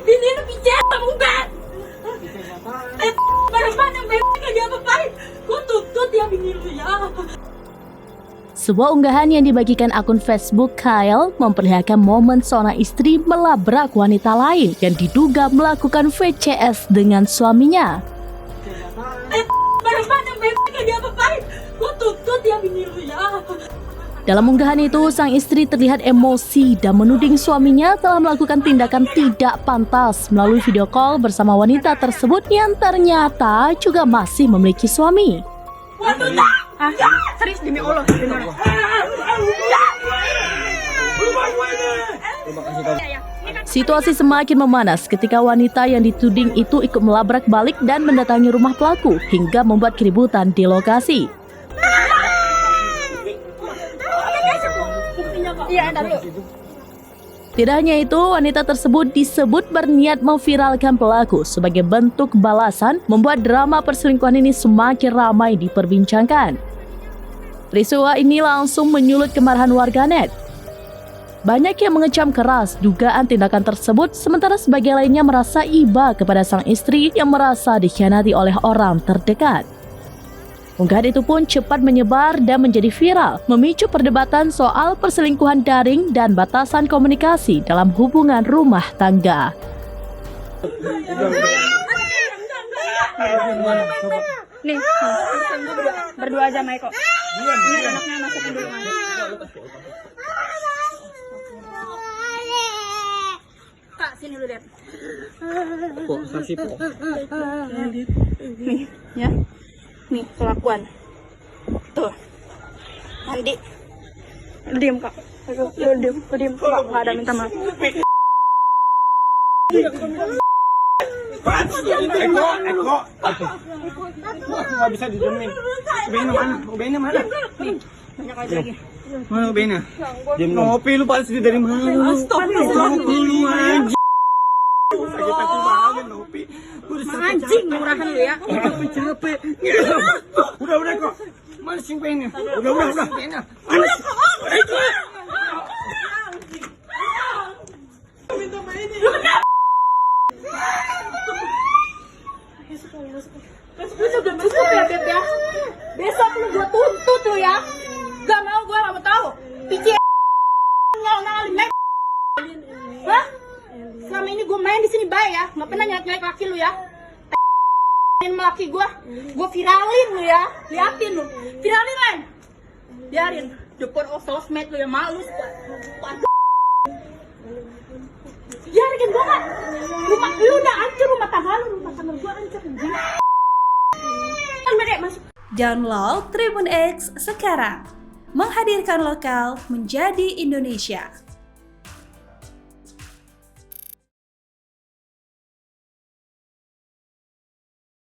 Hindi na bicara mo, Ben! Para mana mereka dia apa-apain? Kutut yang binir ya. Sebuah unggahan yang dibagikan akun Facebook Kyle memperlihatkan momen seorang istri melabrak wanita lain yang diduga melakukan VCS dengan suaminya. Para mana mereka dia apa-apain? Kutut yang binir ya. Dalam unggahan itu, sang istri terlihat emosi dan menuding suaminya telah melakukan tindakan tidak pantas melalui video call bersama wanita tersebut yang ternyata juga masih memiliki suami. Serius demi Allah. Situasi semakin memanas ketika wanita yang dituding itu ikut melabrak balik dan mendatangi rumah pelaku hingga membuat keributan di lokasi. Tidak hanya itu, wanita tersebut disebut berniat memviralkan pelaku sebagai bentuk balasan, membuat drama perselingkuhan ini semakin ramai diperbincangkan. Peristiwa ini langsung menyulut kemarahan warganet. Banyak yang mengecam keras dugaan tindakan tersebut, sementara sebagian lainnya merasa iba kepada sang istri yang merasa dikhianati oleh orang terdekat. Unggahan itu pun cepat menyebar dan menjadi viral, memicu perdebatan soal perselingkuhan daring dan batasan komunikasi dalam hubungan rumah tangga. Nih, berdua aja sama Eko. Ini anaknya masukin dulu. Kak, sini dulu lihat. Kok saksi kok? Nih, ya. Nih, kelakuan. Tuh. Mandi. Lu diem, Kak. Lu diem. Kak, nggak ada minta maaf. Eko. Nggak bisa dijamin. Ubenya mana? Nih, banyak aja lagi. Mana ubenya? Ngopi lu pasti dari mana? Astagfirullah. Lu anjing. Sakit hati banget ngopi. Anjing, murahan lu ya. Capek. Udah kok. Mana sing pengen? Udah. Mana? Minta main ya. Besok ya, Beb ya. Besok lu gua tuntut lu ya. Gak mau tahu. Pici ngalin. Hah? Selama ini gue main di sini baik ya, nggak pernah nyelek laki lu ya. Laki gue viralin lu ya, liatin lu, viralin lain, biarin. Depan sosmed lu ya malu. Biarin gue kan, rumah lu udah hancur, rumah tangga gue hancur. Download Tribun X sekarang, menghadirkan lokal menjadi Indonesia.